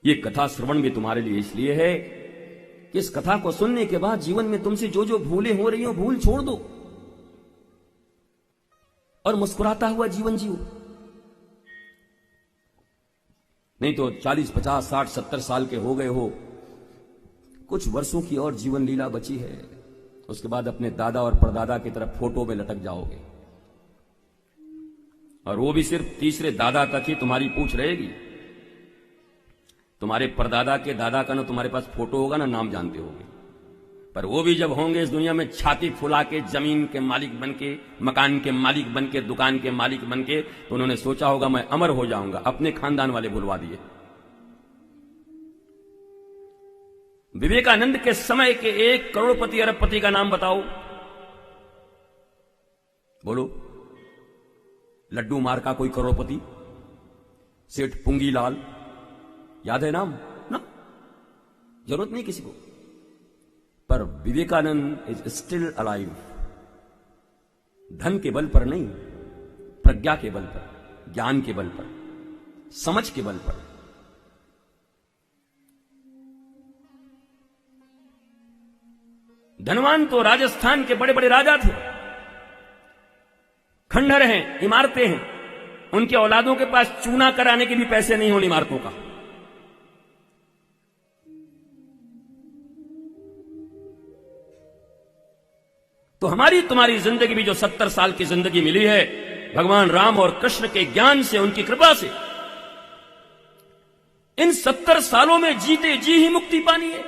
ये कथा श्रवण भी तुम्हारे लिए इसलिए है कि इस कथा को सुनने के बाद जीवन में तुमसे जो जो भूलें हो रही हो भूल छोड़ दो और मुस्कुराता हुआ जीवन जियो। नहीं तो 40, 50, 60, 70 साल के हो गए हो, कुछ वर्षों की और जीवन लीला बची है, उसके बाद अपने दादा और परदादा की तरफ फोटो में लटक जाओगे और वो भी सिर्फ तीसरे दादा तक ही तुम्हारी पूछ रहेगी। तुम्हारे परदादा के दादा का ना तुम्हारे पास फोटो होगा ना नाम जानते होगे, पर वो भी जब होंगे इस दुनिया में छाती फुला के जमीन के मालिक बनके, मकान के मालिक बनके, दुकान के मालिक बनके, तो उन्होंने सोचा होगा मैं अमर हो जाऊंगा। अपने खानदान वाले भुलवा दिए। विवेकानंद के समय के एक करोड़पति अरबपति का नाम बताओ, बोलो। लड्डू मार का कोई करोड़पति, सेठ पुंगीलाल, याद है नाम ना? जरूरत नहीं किसी को। पर विवेकानंद इज स्टिल अलाइव। धन के बल पर नहीं, प्रज्ञा के बल पर, ज्ञान के बल पर, समझ के बल पर। धनवान तो राजस्थान के बड़े बड़े राजा थे, खंडहर हैं, इमारतें हैं, उनके औलादों के पास चूना कराने के भी पैसे नहीं हो इमारतों का। तो हमारी तुम्हारी जिंदगी भी जो 70 साल की जिंदगी मिली है, भगवान राम और कृष्ण के ज्ञान से, उनकी कृपा से, इन 70 सालों में जीते जी ही मुक्ति पानी है।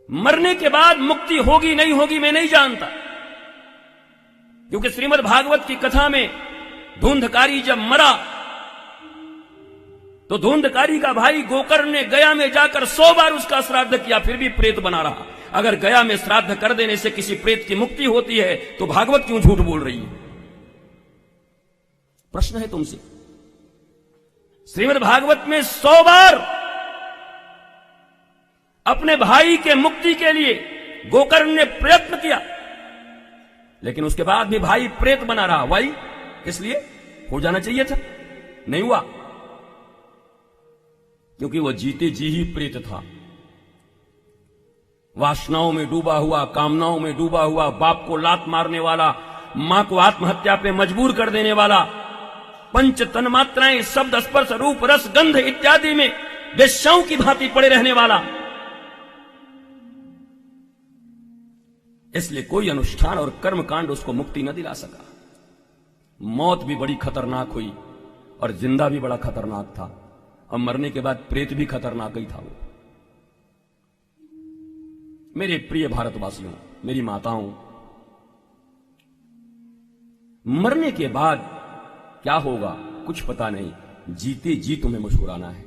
मरने के बाद मुक्ति होगी नहीं होगी मैं नहीं जानता, क्योंकि श्रीमद् भागवत की कथा में धुंधकारी जब मरा तो धुंधकारी का भाई गोकर्ण ने गया में जाकर 100 बार उसका श्राद्ध किया, फिर भी प्रेत बना रहा। अगर गया में श्राद्ध कर देने से किसी प्रेत की मुक्ति होती है तो भागवत क्यों झूठ बोल रही है? प्रश्न है तुमसे। श्रीमद् भागवत में 100 बार अपने भाई के मुक्ति के लिए गोकर्ण ने प्रयत्न किया, लेकिन उसके बाद भी भाई प्रेत बना रहा। वाई? इसलिए हो जाना चाहिए था, नहीं हुआ, क्योंकि वह जीते जी ही प्रेत था। वासनाओं में डूबा हुआ, कामनाओं में डूबा हुआ, बाप को लात मारने वाला, मां को आत्महत्या पे मजबूर कर देने वाला, पंच तन्मात्राएं शब्द स्पर्श रूप रस गंध इत्यादि में वेश्याओं की भांति पड़े रहने वाला। इसलिए कोई अनुष्ठान और कर्म कांड उसको मुक्ति न दिला सका। मौत भी बड़ी खतरनाक हुई और जिंदा भी बड़ा खतरनाक था, और मरने के बाद प्रेत भी खतरनाक ही था वो। मेरे प्रिय भारतवासियों, मेरी माताओं, मरने के बाद क्या होगा कुछ पता नहीं, जीते जी तुम्हें मुस्कुराना है।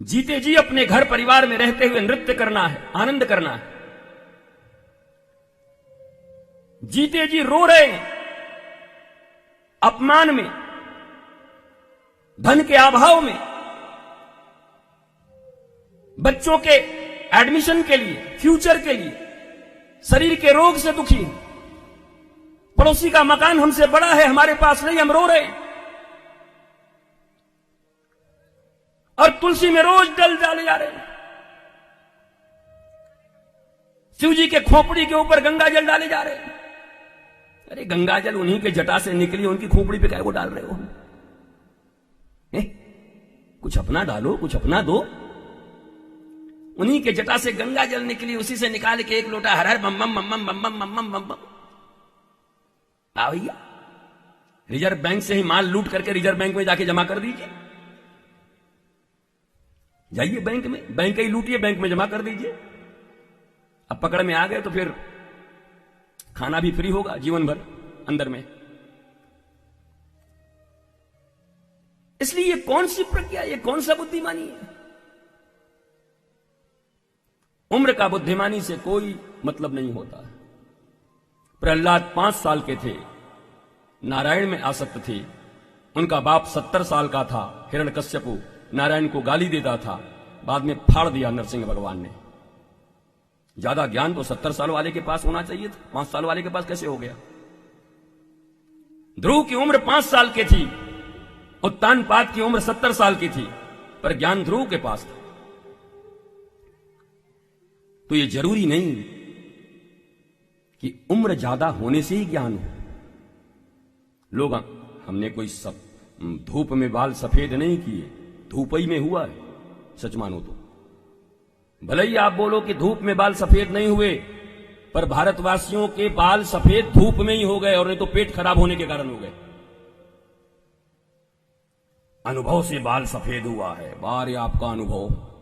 जीते जी अपने घर परिवार में रहते हुए नृत्य करना है, आनंद करना है। जीते जी रो रहे हैं अपमान में, धन के अभाव में, बच्चों के एडमिशन के लिए, फ्यूचर के लिए, शरीर के रोग से दुखी, पड़ोसी का मकान हमसे बड़ा है हमारे पास नहीं, हम रो रहे हैं। और तुलसी में रोज जल डाले जा रहे हैं, शिव जी के खोपड़ी के ऊपर गंगा जल डाले जा रहे हैं। अरे गंगा जल उन्हीं के जटा से निकली, उनकी खोपड़ी पे क्या वो डाल रहे हो? कुछ अपना डालो, कुछ अपना दो। उन्हीं के जटा से गंगा जल निकली, उसी से निकाल के एक लोटा हर हर बम बम बम बम बम बम बम बम। भैया, रिजर्व बैंक से ही माल लूट करके रिजर्व बैंक में जाके जमा कर दीजिए। जाइए बैंक में, बैंक ही लूटिए, बैंक में जमा कर दीजिए। अब पकड़ में आ गए तो फिर खाना भी फ्री होगा जीवन भर अंदर में। इसलिए ये कौन सी प्रज्ञा, ये कौन सा बुद्धिमानी है? उम्र का बुद्धिमानी से कोई मतलब नहीं होता। प्रहलाद 5 साल के थे, नारायण में आसक्त थे। उनका बाप 70 साल का था, हिरण्यकश्यपु, नारायण को गाली देता था, बाद में फाड़ दिया नरसिंह भगवान ने। ज्यादा ज्ञान तो 70 साल वाले के पास होना चाहिए था, 5 साल वाले के पास कैसे हो गया? ध्रुव की उम्र 5 साल की थी, उत्तानपाद की उम्र 70 साल की थी, पर ज्ञान ध्रुव के पास था। तो यह जरूरी नहीं कि उम्र ज्यादा होने से ही ज्ञान हो। लोग हमने कोई सब धूप में बाल सफेद नहीं किए, धूप ही में हुआ है, सच मानो तो। भले ही आप बोलो कि धूप में बाल सफेद नहीं हुए, पर भारतवासियों के बाल सफेद धूप में ही हो गए, और नहीं तो पेट खराब होने के कारण हो गए। अनुभव से बाल सफेद हुआ है, बार आपका अनुभव।